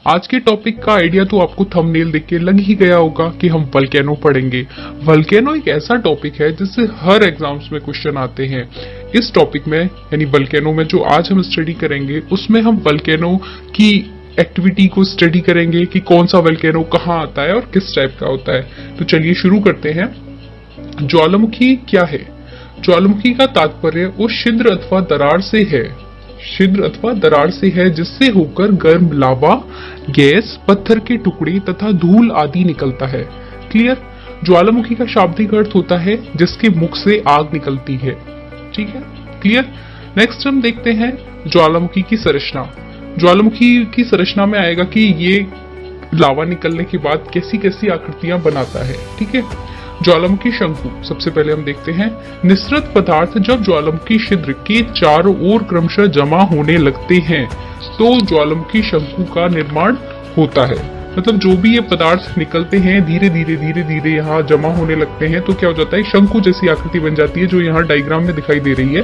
आज के टॉपिक का आइडिया तो आपको थंबनेल देख के लग ही गया होगा कि हम वल्केनो पढ़ेंगे। वल्केनो एक ऐसा टॉपिक है जिससे हर एग्जाम्स में क्वेश्चन आते हैं। इस टॉपिक में यानी वल्केनो में जो आज हम स्टडी करेंगे उसमें हम वल्केनो की एक्टिविटी को स्टडी करेंगे कि कौन सा वल्केनो कहाँ आता है और किस टाइप का होता है। तो चलिए शुरू करते हैं। ज्वालामुखी क्या है? ज्वालामुखी का तात्पर्य उस छिद्र अथवा दरार से है, छिद्र अथवा दरार से है जिससे होकर गर्म लावा, गैस, पत्थर के टुकड़े तथा धूल आदि निकलता है। क्लियर? ज्वालामुखी का शाब्दिक अर्थ होता है जिसके मुख से आग निकलती है। ठीक है, क्लियर? नेक्स्ट हम देखते हैं ज्वालामुखी की संरचना। ज्वालामुखी की संरचना में आएगा कि ये लावा निकलने के बाद कैसी कैसी आकृतियां बनाता है। ठीक है, ज्वालामुखी शंकु सबसे पहले हम देखते हैं। निःसृत पदार्थ जब ज्वालामुखी छिद्र के चारों ओर क्रमशः जमा होने लगते हैं तो ज्वालामुखी शंकु का निर्माण होता है। मतलब जो भी ये पदार्थ निकलते हैं धीरे धीरे यहाँ जमा होने लगते हैं तो क्या हो जाता है, शंकु जैसी आकृति बन जाती है जो यहाँ डायग्राम में दिखाई दे रही है।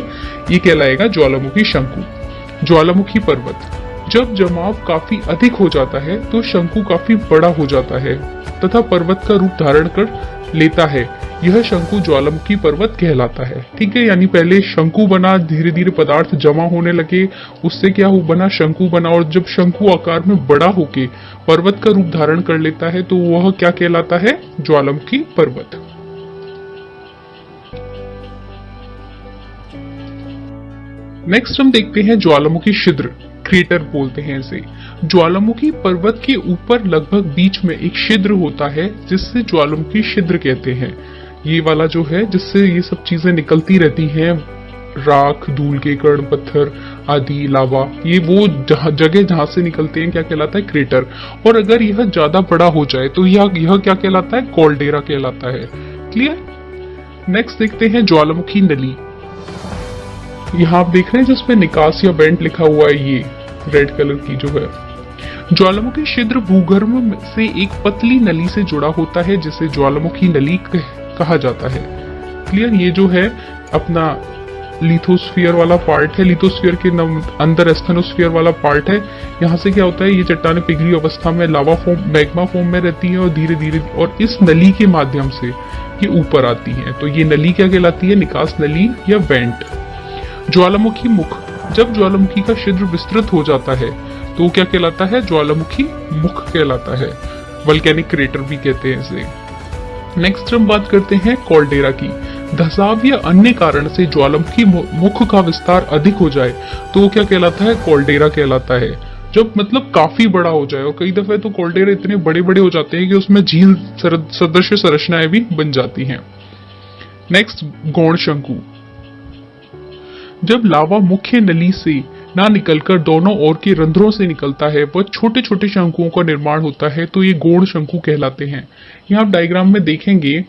ये कहलाएगा ज्वालामुखी शंकु। ज्वालामुखी पर्वत जब जमाव काफी अधिक हो जाता है तो शंकु काफी बड़ा हो जाता है तथा पर्वत का रूप धारण कर लेता है। यह शंकु ज्वालामुखी पर्वत कहलाता है। ठीक है, यानी पहले शंकु बना, धीरे धीरे पदार्थ जमा होने लगे, उससे क्या हो बना, शंकु बना, और जब शंकु आकार में बड़ा होके पर्वत का रूप धारण कर लेता है तो वह क्या कहलाता है, ज्वालामुखी पर्वत। नेक्स्ट हम देखते हैं ज्वालामुखी छिद्र, क्रेटर बोलते हैं इसे। ज्वालामुखी पर्वत के ऊपर लगभग बीच में एक छिद्र होता है जिससे ज्वालामुखी छिद्र कहते हैं। ये वाला जो है जिससे ये सब चीजें निकलती रहती हैं, राख, धूल के कण, पत्थर आदि, लावा, ये वो जगह जहां से निकलते हैं क्या कहलाता है, क्रेटर। और अगर यह ज्यादा बड़ा हो जाए तो यह क्या कहलाता है, कॉल्डेरा कहलाता है। क्लियर? नेक्स्ट देखते हैं ज्वालामुखी नली। यहाँ आप देख रहे हैं जिसमें निकास या वेंट लिखा हुआ है, ये रेड कलर की जो है। ज्वालामुखी छिद्र भूगर्भ से एक पतली नली से जुड़ा होता है जिसे ज्वालामुखी नली कहा जाता है। क्लियर? ये जो है अपना लिथोस्फीयर वाला पार्ट है, लिथोस्फीयर के अंदर एस्थेनोस्फीयर वाला पार्ट है। यहाँ से क्या होता है, ये चट्टानें पिघली अवस्था में लावा फॉर्म, मैग्मा फॉर्म में रहती है और धीरे धीरे और इस नली के माध्यम से ये ऊपर आती है। तो ये नली क्या कहलाती है, निकास नली या वेंट। ज्वालामुखी मुख जब ज्वालामुखी का छिद्र विस्तृत हो जाता है तो क्या कहलाता है, ज्वालामुखी मुख कहलाता है। वल्केनिक क्रेटर भी कहते हैं इसे। नेक्स्ट हम बात करते हैं कॉल्डेरा की। धसाव या अन्य कारण से ज्वालामुखी मुख का विस्तार अधिक हो जाए तो क्या कहलाता है, कॉल्डेरा कहलाता है। जब मतलब काफी बड़ा हो जाए, और कई दफे तो कॉल्डेरा इतने बड़े बड़े हो जाते हैं कि उसमें झील सदृश संरचनाएं भी बन जाती हैं। नेक्स्ट गौण शंकु। जब लावा मुख्य नली से ना निकलकर दोनों ओर के रंध्रों से निकलता है वह छोटे छोटे शंकुओं का निर्माण होता है तो ये गौण शंकु कहलाते हैं। यहाँ आप डायग्राम में देखेंगे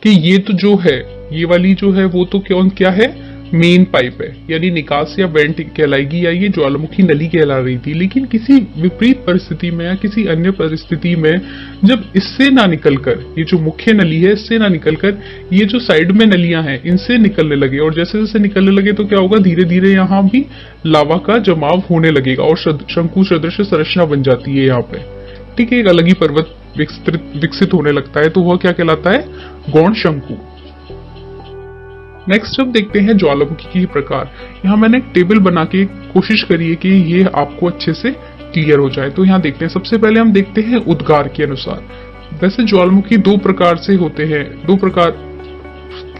कि ये तो जो है, ये वाली जो है वो तो क्या है, मेन पाइप है, यानी निकास या वेंट कहलाएगी, या ये ज्वालामुखी नली कहला रही थी। लेकिन किसी विपरीत परिस्थिति में या किसी अन्य परिस्थिति में जब इससे ना निकलकर, ये जो मुख्य नली है इससे ना निकलकर ये जो साइड में नलियां हैं इनसे निकलने लगे, और जैसे जैसे निकलने लगे तो क्या होगा, धीरे धीरे यहाँ भी लावा का जमाव होने लगेगा और शंकु सदृश संरचना बन जाती है यहाँ पे। ठीक है, एक अलग ही पर्वत विकसित होने लगता है तो वह क्या कहलाता है, गौण शंकु। नेक्स्ट अब देखते हैं ज्वालामुखी के प्रकार। यहाँ मैंने एक टेबल बना के कोशिश करी है कि ये आपको अच्छे से क्लियर हो जाए। तो यहाँ देखते हैं, सबसे पहले हम देखते हैं उद्गार के अनुसार। वैसे ज्वालामुखी दो प्रकार से होते हैं, दो प्रकार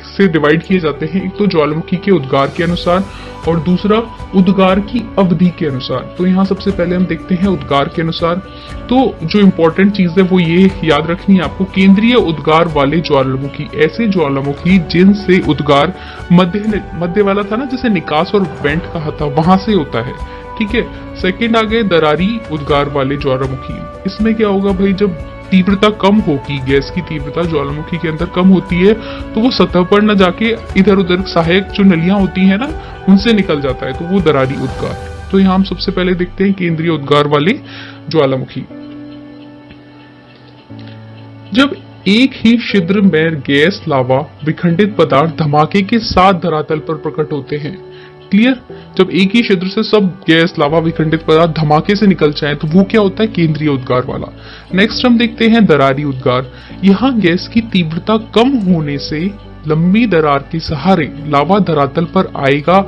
से डिवाइड किए जाते हैं। एक तो ज्वालामुखी के उद्गार के अनुसार और दूसरा उद्गार की अवधि के अनुसार। तो यहाँ सबसे पहले हम देखते हैं उद्गार के अनुसार। तो जो इम्पोर्टेंट चीज है वो ये याद रखनी है आपको, केंद्रीय उद्गार वाले ज्वालामुखी, ऐसे ज्वालामुखी जिनसे उद्गार मध्य वाला था ना, जैसे निकास और वेंट कहा था, वहां से होता है। ठीक है, सेकंड आ गए दरारी उद्गार वाले ज्वालामुखी। इसमें क्या होगा भाई, जब तीव्रता कम होगी, गैस की तीव्रता ज्वालामुखी के अंदर कम होती है तो वो सतह पर न जाके इधर उधर सहायक जो नलियां होती है ना उनसे निकल जाता है, तो वो दरारी उद्गार। तो यहाँ हम सबसे पहले देखते हैं केंद्रीय उद्गार वाले ज्वालामुखी। जब एक ही छिद्र में गैस, लावा, विखंडित पदार्थ धमाके के साथ धरातल पर प्रकट होते हैं, क्लियर? जब एक ही छिद्र से सब गैस, लावा, विखंडित पदार्थ धमाके से निकल जाए तो वो क्या होता है? केंद्रीय उद्गार वाला। नेक्स्ट हम देखते हैं दरारी उद्गार। यहाँ गैस की तीव्रता कम होने से लंबी दरार के सहारे लावा धरातल पर आएगा।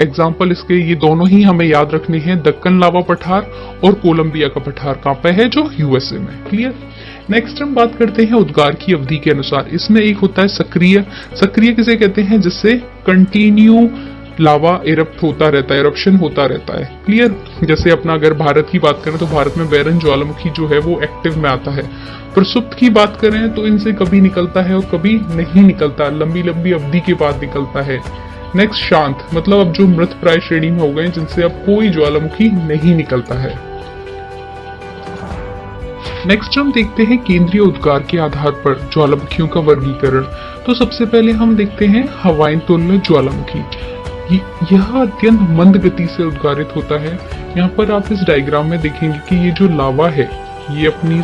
एग्जाम्पल इसके ये दोनों ही हमें याद रखने हैं, दक्कन लावा पठार और कोलंबिया का पठार कहाँ पे है? जो यूएसए में। क्लियर? नेक्स्ट हम बात करते हैं उद्गार की अवधि के अनुसार। इसमें एक होता है सक्रिय। सक्रिय किसे कहते हैं? जिससे कंटिन्यू लावा इरप्ट होता रहता है, इरप्शन होता रहता है। क्लियर? जैसे अपना अगर भारत की बात करें तो भारत में बैरन ज्वालामुखी जो है वो एक्टिव में आता है। प्रसुप्त की बात करें तो इनसे कभी निकलता है और कभी नहीं निकलता, लंबी लंबी अवधि के बाद निकलता है। नेक्स्ट शांत, मतलब अब जो मृत प्राय श्रेणी में हो गए जिनसे अब कोई ज्वालामुखी नहीं निकलता है। नेक्स्ट हम देखते हैं केंद्रीय उद्गार के आधार पर ज्वालामुखियों का वर्गीकरण। तो सबसे पहले हम देखते हैं हवाइन तुल्य ज्वालामुखी। यह अत्यंत मंद गति से उद्गारित होता है। यहाँ पर आप इस डायग्राम में देखेंगे कि ये जो लावा है ये अपनी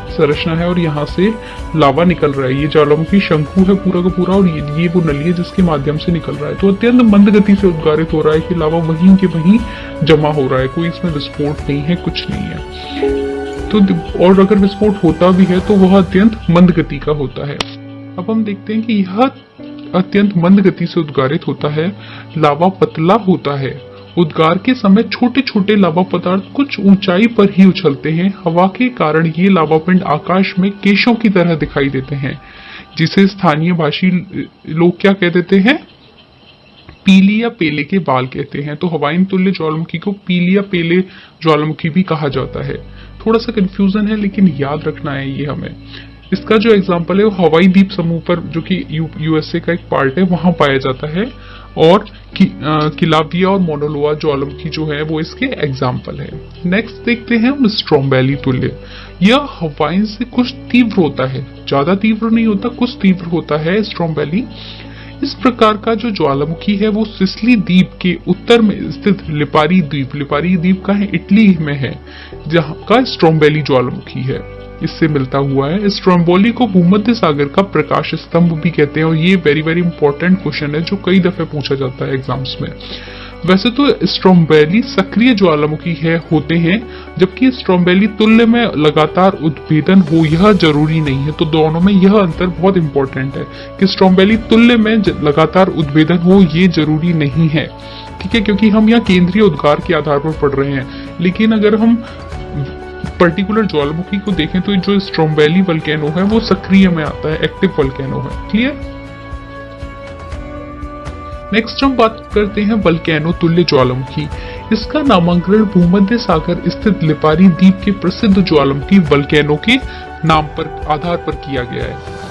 संरचना है और यहाँ से लावा निकल रहा है। ये ज्वालामुखी शंकु है पूरा का पूरा और ये वो नली है जिसके माध्यम से निकल रहा है। तो अत्यंत मंद गति से उद्गारित हो रहा है कि लावा वहीं के वहीं जमा हो रहा है, कोई इसमें विस्फोट नहीं है, कुछ नहीं है। तो और अगर विस्फोट होता भी है तो वह अत्यंत मंद गति का होता है। अब हम देखते हैं कि यह अत्यंत मंद गति से उद्गारित होता है। लावा पतला होता है। उद्गार के समय छोटे छोटे लावा पदार्थ कुछ ऊंचाई पर ही उछलते हैं। हवा के कारण ये लावा पिंड आकाश में केशों की तरह दिखाई देते हैं, जिसे स्थानीय भाषी लोग क्या कह देते हैं? पीली या पेले के बाल कहते हैं। तो हवाइन तुल्य ज्वालामुखी को पीली या पेले ज्वालामुखी भी कहा जाता है। थोड़ा सा कंफ्यूजन है लेकिन याद रखना है ये हमें। इसका जो एग्जाम्पल है वो हवाई द्वीप समूह पर, जो कि यूएसए का एक पार्ट है, वहां पाया जाता है। और किलाविया और मोनोलोआ ज्वालामुखी जो है वो इसके एग्जाम्पल है। नेक्स्ट देखते हैं हम स्ट्रोम्बेली तुल्य। यह हवाइन से कुछ तीव्र होता है, ज्यादा तीव्र नहीं होता, कुछ तीव्र होता है स्ट्रोम्बेली। इस प्रकार का जो ज्वालामुखी है वो सिसिली द्वीप के उत्तर में स्थित लिपारी द्वीप का है, इटली में है, जहाँ का स्ट्रोम्बेली ज्वालामुखी है, इससे मिलता हुआ है। स्ट्रोम्बोली को भूमध्य सागर का प्रकाश स्तंभ भी कहते हैं और ये वेरी वेरी इंपॉर्टेंट क्वेश्चन है जो कई दफे पूछा जाता है एग्जाम्स में। वैसे तो स्ट्रोम्बेली सक्रिय ज्वालामुखी होते हैं, जबकि स्ट्रोम्बेली तुल्य में लगातार उद्भेदन हो यह जरूरी नहीं है। तो दोनों में यह अंतर बहुत इंपॉर्टेंट है कि स्ट्रोम्बेली तुल्य में लगातार उद्भेदन हो ये जरूरी नहीं है। ठीक है, क्योंकि हम यहाँ केंद्रीय उद्गार के आधार पर पढ़ रहे हैं। लेकिन अगर हम पर्टिकुलर ज्वालामुखी को देखें तो जो स्ट्रोम्बेली वल्केनो है वो सक्रिय में आता है, एक्टिव वल्केनो है। क्लियर? नेक्स्ट हम बात करते हैं वल्केनो तुल्य ज्वालामुखी। इसका नामकरण भूमध्य सागर स्थित लिपारी द्वीप के प्रसिद्ध ज्वालामुखी वल्केनो के नाम पर आधार पर किया गया है।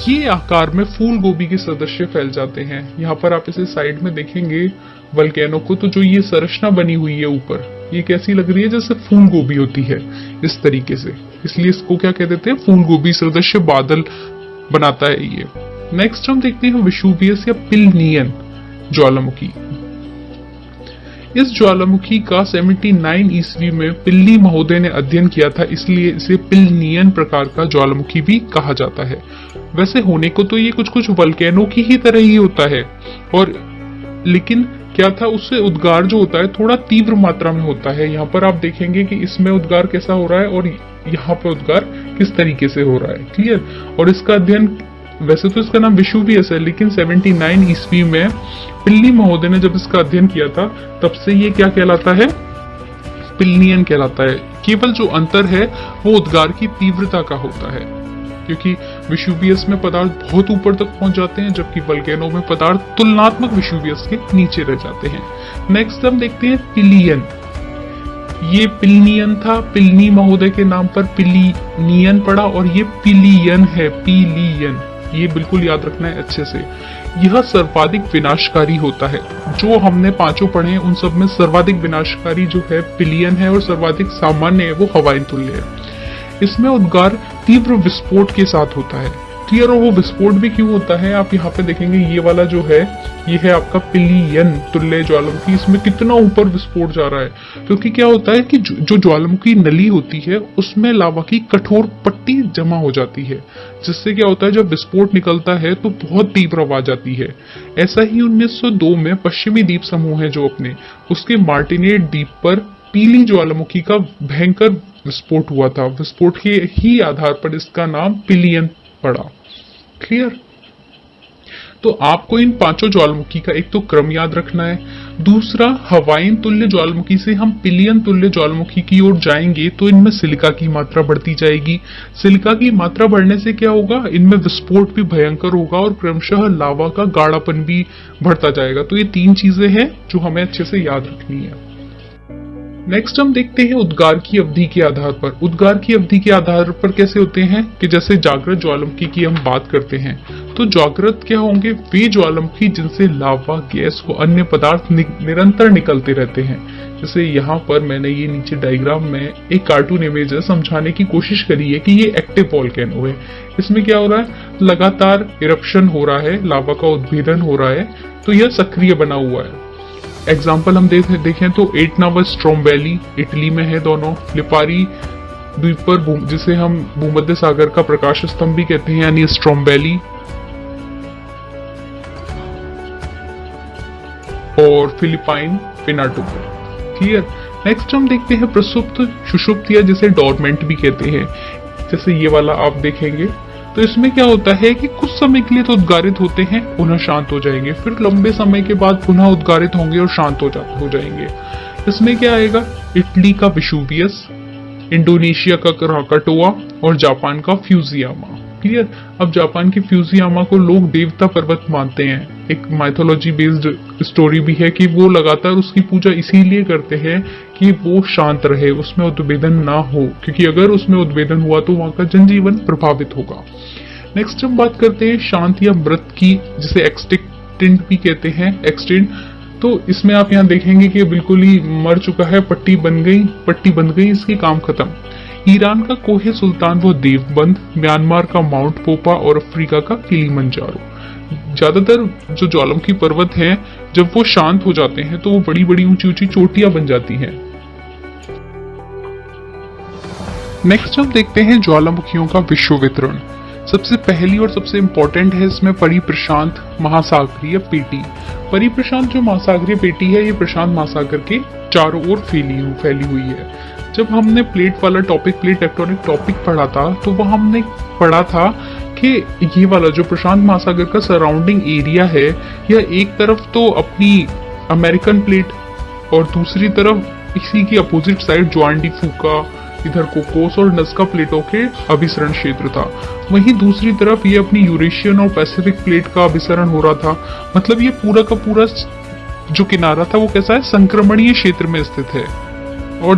ये आकार में फूल गोभी के सदृश फैल जाते हैं। यहाँ पर आप इसे साइड में देखेंगे वल्केनो को, तो जो ये संरचना बनी हुई है ऊपर, ये कैसी लग रही है? जैसे फूल गोभी होती है इस तरीके से, इसलिए इसको क्या कह देते हैं? फूल गोभी सदृश बादल बनाता है ये। नेक्स्ट हम देखते हैं विशुवियस या पिलनियन ज्वालामुखी। इस ज्वालामुखी का 79 ईस्वी में पिल्ली महोदय ने अध्ययन किया था, इसलिए इसे पिलनियन प्रकार का ज्वालामुखी भी कहा जाता है। वैसे होने को तो ये कुछ वल्केनो की ही तरह ही होता है, और लेकिन क्या था, उससे उद्गार जो होता है थोड़ा तीव्र मात्रा में होता है। यहाँ पर आप देखेंगे कि इसमें उद्गार कैसा हो रहा है और यहाँ पर उद्गार किस तरीके से हो रहा है। क्लियर? और इसका अध्ययन, वैसे तो इसका नाम विशुवियस है, लेकिन 79 ईस्वी में पिल्ली महोदय ने जब इसका अध्ययन किया था तब से ये क्या कहलाता है? पिलनियन कहलाता है। केवल जो अंतर है वो उद्गार की तीव्रता का होता है, क्योंकि विशुवियस में पदार्थ बहुत ऊपर तक पहुंच जाते हैं, जबकि वल्केनो में पदार्थ तुलनात्मक विशुवियस के नीचे रह जाते हैं। नेक्स्ट हम देखते हैं पिलियन। ये पिलनियन था, पिलनी महोदय के नाम पर पिलिनियन पड़ा, और ये पिलियन है, पिलियन। ये बिल्कुल याद रखना है अच्छे से। यह सर्वाधिक विनाशकारी होता है। जो हमने पांचों पढ़े हैं उन सब में सर्वाधिक विनाशकारी जो है पिलियन है, और सर्वाधिक सामान्य है वो हवाइन तुल्य है। इसमें उद्गार तीव्र विस्फोट के साथ होता है। क्लियर। और वो विस्फोट भी क्यों होता है, आप यहाँ पे देखेंगे ये वाला जो है, ये है आपका पिलियन तुल्य ज्वालामुखी। इसमें कितना ऊपर विस्फोट जा रहा है, क्योंकि क्या होता है कि जो ज्वालामुखी नली होती है उसमें लावा की कठोर पट्टी जमा हो जाती है, जिससे क्या होता है जब विस्फोट निकलता है तो बहुत तीव्र आवाज आती है। ऐसा ही 1902 में पश्चिमी द्वीप समूह है जो अपने, उसके मार्टिनेट द्वीप पर पीली ज्वालामुखी का भयंकर विस्फोट हुआ था। विस्फोट के ही आधार पर इसका नाम पिलियन पड़ा। क्लियर। तो आपको इन पांचों ज्वालामुखी का एक तो क्रम याद रखना है, दूसरा हवाइन तुल्य ज्वालामुखी से हम पिलियन तुल्य ज्वालामुखी की ओर जाएंगे तो इनमें सिलिका की मात्रा बढ़ती जाएगी। सिलिका की मात्रा बढ़ने से क्या होगा, इनमें विस्फोट भी भयंकर होगा और क्रमशः लावा का गाढ़ापन भी बढ़ता जाएगा। तो ये तीन चीजें हैं जो हमें अच्छे से याद रखनी है। नेक्स्ट हम देखते हैं उद्गार की अवधि के आधार पर। उद्गार की अवधि के आधार पर कैसे होते हैं कि जैसे जागृत ज्वालामुखी की हम बात करते हैं तो जागृत क्या होंगे, वे ज्वालामुखी जिनसे लावा, गैस व अन्य पदार्थ निरंतर निकलते रहते हैं। जैसे यहाँ पर मैंने ये नीचे डायग्राम में एक कार्टून इमेज समझाने की कोशिश करी है कि ये एक्टिव वोल्केनो है। इसमें क्या हो रहा है, लगातार इरप्शन हो रहा है, लावा का उद्भेदन हो रहा है, तो यह सक्रिय बना हुआ है। एग्जाम्पल हम देखें तो एटनावा स्ट्रोम्बेली इटली में है दोनों, लिपारी द्वीप पर जिसे हम भूमध्य सागर का प्रकाश स्तंभ भी कहते हैं यानी स्ट्रोम्बेली, और फिलिपाइन पिनाटुको। क्लियर। नेक्स्ट हम देखते हैं प्रसुप्त सुषुप्त या जिसे डोरमेंट भी कहते हैं। जैसे ये वाला आप देखेंगे तो इसमें क्या होता है कि कुछ समय के लिए तो उद्गारित होते हैं, पुनः शांत हो जाएंगे, फिर लंबे समय के बाद पुनः उद्गारित होंगे और शांत हो जाएंगे। इसमें क्या आएगा, इटली का विशुवियस, इंडोनेशिया का क्राकाटोआ और जापान का फ्यूजियामा। क्लियर। अब जापान की फ्यूजियामा को लोग देवता पर्वत मानते हैं। एक माइथोलॉजी बेस्ड स्टोरी भी है कि वो लगातार उसकी पूजा इसीलिए करते हैं कि वो शांत रहे, उसमें उद्भेदन ना हो, क्योंकि अगर उसमें उद्भेदन हुआ तो वहां का जनजीवन प्रभावित होगा। नेक्स्ट हम बात करते हैं शांत या मृत की, जिसे एक्सटिंक्ट भी कहते हैं, एक्सटिंक्ट। तो इसमें आप यहाँ देखेंगे कि बिल्कुल ही मर चुका है, पट्टी बन गई, इसकी काम खत्म। ईरान का कोहे सुल्तान व देवबंद, म्यांमार का माउंट पोपा और अफ्रीका का किलिमंजारो। ज्यादातर जो ज्वालामुखी पर्वत हैं, जब वो शांत हो जाते हैं तो वो बड़ी बड़ी ऊंची ऊंची चोटियां बन जाती हैं। नेक्स्ट हम देखते हैं ज्वालामुखियों का विश्व वितरण। सबसे पहली और सबसे इंपॉर्टेंट है इसमें परिप्रशांत महासागरीय पेटी। परिप्रशांत जो महासागरीय पेटी है, ये प्रशांत महासागर के चारों ओर फैली हुई है। जब हमने प्लेट वाला टॉपिक, प्लेट टेक्टोनिक टॉपिक पढ़ा था, तो वह हमने पढ़ा था कि ये वाला जो प्रशांत महासागर का सराउंडिंग एरिया है, यह एक तरफ तो अपनी अमेरिकन प्लेट और दूसरी तरफ इसी की अपोजिट साइड जुआन डी फूका, इधर कोकोस और नज़का प्लेटों के अभिसरण क्षेत्र था। वहीं दूसरी तरफ ये अपनी यूरेशियन और पैसिफिक प्लेट का अभिसरण हो रहा था। मतलब ये पूरा का पूरा जो किनारा था वो कैसा है, संक्रमणीय क्षेत्र में स्थित है। और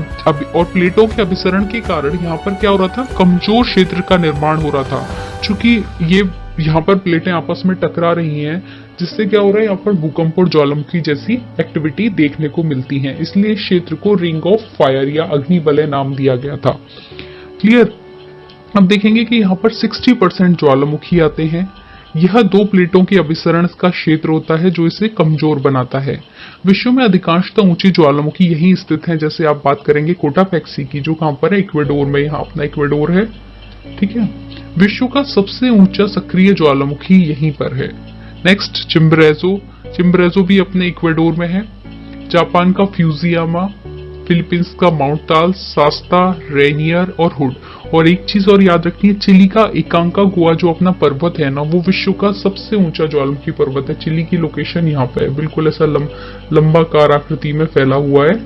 प्लेटों के अभिसरण के कारण यहाँ पर क्या हो रहा था, कमजोर क्षेत्र का निर्माण हो रहा था। चूंकि ये यहाँ पर प्लेटें आपस में टकरा रही हैं, जिससे क्या हो रहा है, यहाँ पर भूकंप और ज्वालामुखी जैसी एक्टिविटी देखने को मिलती है। इसलिए इस क्षेत्र को रिंग ऑफ फायर या अग्निवलय नाम दिया गया था। क्लियर। अब देखेंगे कि यहाँ पर 60% ज्वालामुखी आते हैं। यह दो प्लेटों के अभिसरण का क्षेत्र होता है जो इसे कमजोर बनाता है। विश्व में अधिकांशतः ऊंची ज्वालामुखी यहीं स्थित हैं। जैसे आप बात करेंगे कोटापेक्सी की, जो कहां पर है, इक्वेडोर में। यहाँ अपना इक्वेडोर है, ठीक है। विश्व का सबसे ऊंचा सक्रिय ज्वालामुखी यहीं पर है। नेक्स्ट चिम्ब्रेजो भी अपने इक्वेडोर में है। जापान का फ्यूजियामा, फिलीपींस का माउंट ताल, सास्ता, रेनियर और हुड। और एक चीज और याद रखनी है, चिली का एकांकागुआ जो अपना पर्वत है ना, वो विश्व का सबसे ऊंचा ज्वालामुखी पर्वत है। चिली की लोकेशन यहाँ पे है, बिल्कुल ऐसा लंबा कार आकृति में फैला हुआ है।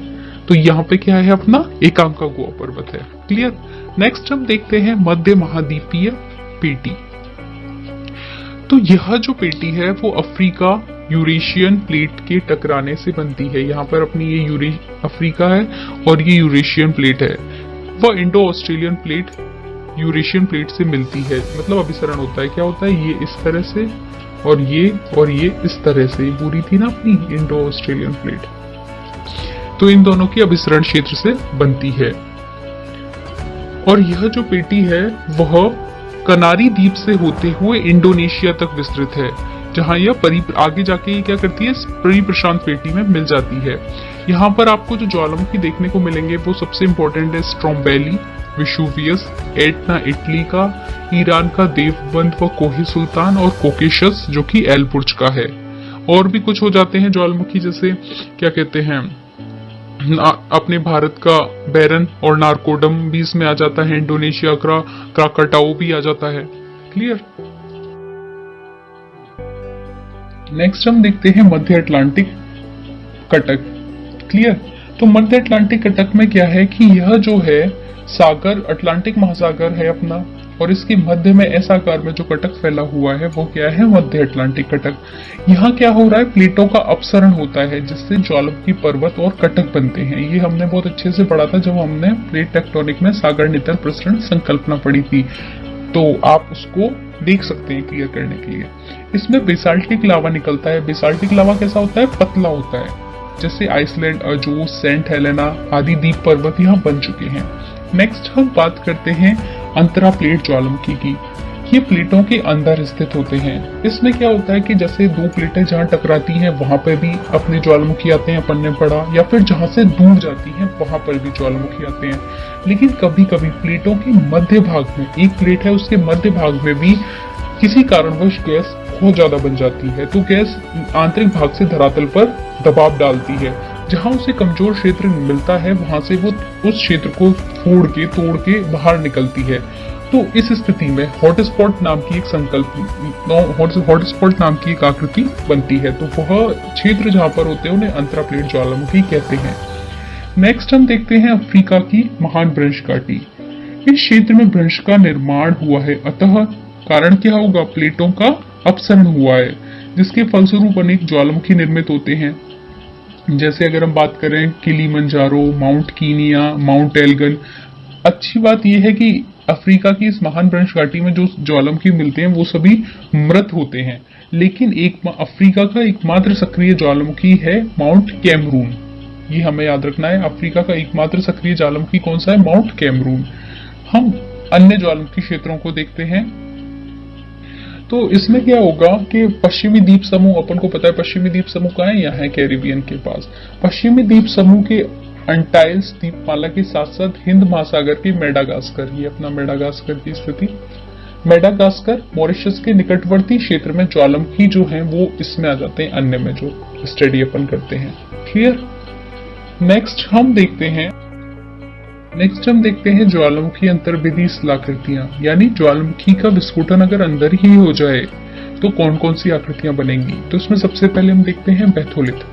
तो यहाँ पे क्या है, अपना एकांकागुआ पर्वत है। क्लियर। नेक्स्ट हम देखते हैं मध्य महाद्वीपीय पेटी। तो यह जो पेटी है वो अफ्रीका यूरेशियन प्लेट के टकराने से बनती है। यहाँ पर अपनी ये अफ्रीका है और ये यूरेशियन प्लेट है। वह Indo Australian plate Eurasian plate से मिलती है। मतलब अभिसरण होता है, क्या होता है, ये इस तरह से और ये इस तरह से पूरी थी ना अपनी इंडो ऑस्ट्रेलियन प्लेट। तो इन दोनों की अभिसरण क्षेत्र से बनती है। और यह जो पेटी है वह कनारी द्वीप से होते हुए इंडोनेशिया तक विस्तृत है, जहां यह आगे जाके ये क्या करती है, परिप्रशांत पेटी में मिल जाती है। यहाँ पर आपको जो ज्वालामुखी देखने को मिलेंगे वो सबसे इम्पोर्टेंट है स्ट्रोम्बेली, विशुवियस, एटना इटली का, ईरान का देवबंद व कोही सुल्तान, और कोकेशस जो कि एलबुर्ज का है। और भी कुछ हो जाते हैं ज्वालामुखी, जैसे क्या कहते हैं, अपने भारत का बैरन और नारकोडम भी इसमें आ जाता है, इंडोनेशिया का क्राकाटाओ भी आ जाता है। क्लियर। नेक्स्ट हम देखते हैं मध्य अटलांटिक कटक। क्लियर। तो मध्य अटलांटिक कटक में क्या है कि यह जो है सागर, अटलांटिक महासागर है अपना, और इसके मध्य में ऐसा आकार में जो कटक फैला हुआ है वो क्या है, मध्य अटलांटिक कटक। यहाँ क्या हो रहा है, प्लेटों का अपसरण होता है, जिससे ज्वालामुखी पर्वत और कटक बनते हैं। ये हमने बहुत अच्छे से पढ़ा था जब हमने प्लेट टेक्टोनिक में सागर नितर प्रसरण संकल्पना पढ़ी थी, तो आप उसको देख सकते हैं क्लियर करने के लिए। इसमें बेसाल्टिक लावा निकलता है। बेसाल्टिक लावा कैसा होता है, पतला होता है, जैसे आइसलैंड, अजोस, सेंट हेलेना आदि द्वीप पर्वत यहाँ बन चुके हैं। नेक्स्ट हम बात करते हैं अंतरा प्लेट ज्वालामुखी की। ये प्लेटों के अंदर स्थित होते हैं। इसमें क्या होता है कि जैसे दो प्लेटें जहाँ टकराती हैं वहां पर भी अपने ज्वालामुखी आते हैं, अपन ने पढ़ा, या फिर जहां से दूर जाती हैं वहां पर भी ज्वालामुखी आते हैं। लेकिन कभी कभी प्लेटों के मध्य भाग में, एक प्लेट है उसके मध्य भाग में भी किसी कारणवश गैस बहुत ज्यादा बन जाती है, तो गैस आंतरिक भाग से धरातल पर दबाव डालती है। जहां उसे कमजोर क्षेत्र मिलता है वहां से वो उस क्षेत्र को फोड़ के तोड़ के बाहर निकलती है। तो इस स्थिति में हॉटस्पॉट नाम की एक हॉटस्पॉट नाम की एक आकृति बनती है। तो वह क्षेत्र जहां पर होते हैं उन्हें अंतरा प्लेट ज्वालामुखी कहते हैं। नेक्स्ट हम देखते हैं अफ्रीका की महान भ्रंश घाटी। इस क्षेत्र में भ्रंश का निर्माण हुआ है, अतः कारण क्या होगा, प्लेटों का अपसरण हुआ है, जिसके फलस्वरूप अनेक ज्वालामुखी निर्मित होते हैं। जैसे अगर हम बात करें Kilimanjaro, mount Kenya, mount Elgon. अच्छी बात यह है कि अफ्रीका की इस महान भ्रंश घाटी में जो ज्वालामुखी मिलते हैं वो सभी मृत होते हैं, लेकिन अफ्रीका का एकमात्र सक्रिय ज्वालामुखी है माउंट कैमरून। ये हमें याद रखना है, अफ्रीका का एकमात्र सक्रिय ज्वालामुखी कौन सा है, माउंट कैमरून। हम अन्य ज्वालामुखी क्षेत्रों को देखते हैं। तो इसमें क्या होगा कि पश्चिमी द्वीप समूह, अपन को पता है पश्चिमी द्वीप समूह कहाँ है, यहाँ है कैरिबियन के पास। पश्चिमी द्वीप समूह के अंटाइल्स द्वीपमाला के साथ साथ हिंद महासागर के मेडागास्कर, ये अपना मेडागास्कर की स्थिति, मेडागास्कर मॉरिशस के निकटवर्ती क्षेत्र में ज्वालामुखी जो है वो इसमें आ जाते हैं, अन्य में जो स्टडी अपन करते हैं। क्लियर। नेक्स्ट हम देखते हैं ज्वालामुखी अंतर्वेदी स्थलाकृतियां, यानी ज्वालामुखी का विस्फोटन अगर अंदर ही हो जाए तो कौन कौन सी आकृतियां बनेंगी। तो इसमें सबसे पहले हम देखते हैं बैथोलिथ।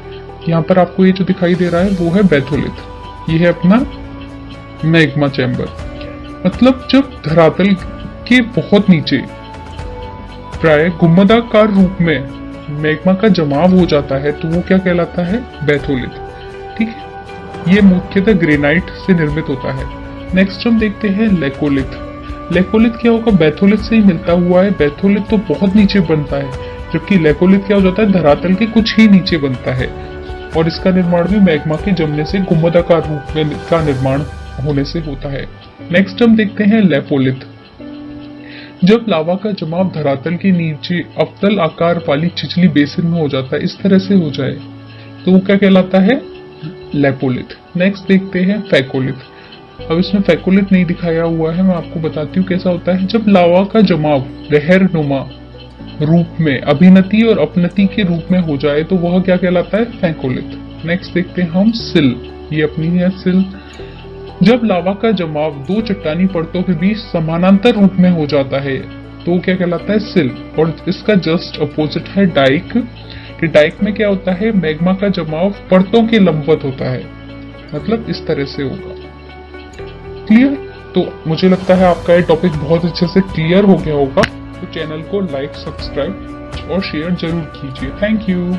यहाँ पर आपको ये जो दिखाई दे रहा है वो है बैथोलिथ। ये है अपना मैग्मा चैम्बर, मतलब जब धरातल के बहुत नीचे प्राय गुम्बदाकार रूप में मैग्मा का जमाव हो जाता है तो वो क्या कहलाता है, बैथोलिथ। ठीक है, ये मुख्यतः ग्रेनाइट से निर्मित होता है। नेक्स्ट हम देखते हैं लेकोलिथ। लेकोलिथ क्या होगा, बैथोलिथ से ही मिलता हुआ है। बैथोलिथ तो बहुत नीचे बनता है, जबकि लेकोलिथ क्या हो जाता है, धरातल के कुछ ही नीचे बनता है, और इसका निर्माण भी मैग्मा के जमने से गुम्बदाकार रूप में का निर्माण होने से होता है। नेक्स्ट हम देखते हैं लेपोलिथ। जब लावा का जमाव धरातल के नीचे अवतल आकार वाली छिछली बेसिन में हो जाता है, इस तरह से हो जाए तो वो क्या कहलाता है, लेपोलिथ। नेक्स्ट देखते हैं फैकोलिथ। अब इसमें फैकोलिथ नहीं दिखाया हुआ है, मैं आपको बताती हूँ कैसा होता है। जब लावा का जमाव लहरनुमा रूप में अभिनति और अपनति के रूप में हो जाए तो वह क्या कहलाता है, फैकोलिथ। नेक्स्ट देखते हैं हम सिल। ये अपनी है सिल। जब लावा का जमाव दो चट्टानी परतों के बीच समानांतर रूप में हो जाता है तो क्या कहलाता है, सिल। और इसका जस्ट अपोजिट है डाइक। कि डाइक में क्या होता है, मैग्मा का जमाव परतों के लंबवत होता है, मतलब इस तरह से होगा। क्लियर। तो मुझे लगता है आपका ये टॉपिक बहुत अच्छे से क्लियर हो गया होगा। तो चैनल को लाइक, सब्सक्राइब और शेयर जरूर कीजिए। Thank you.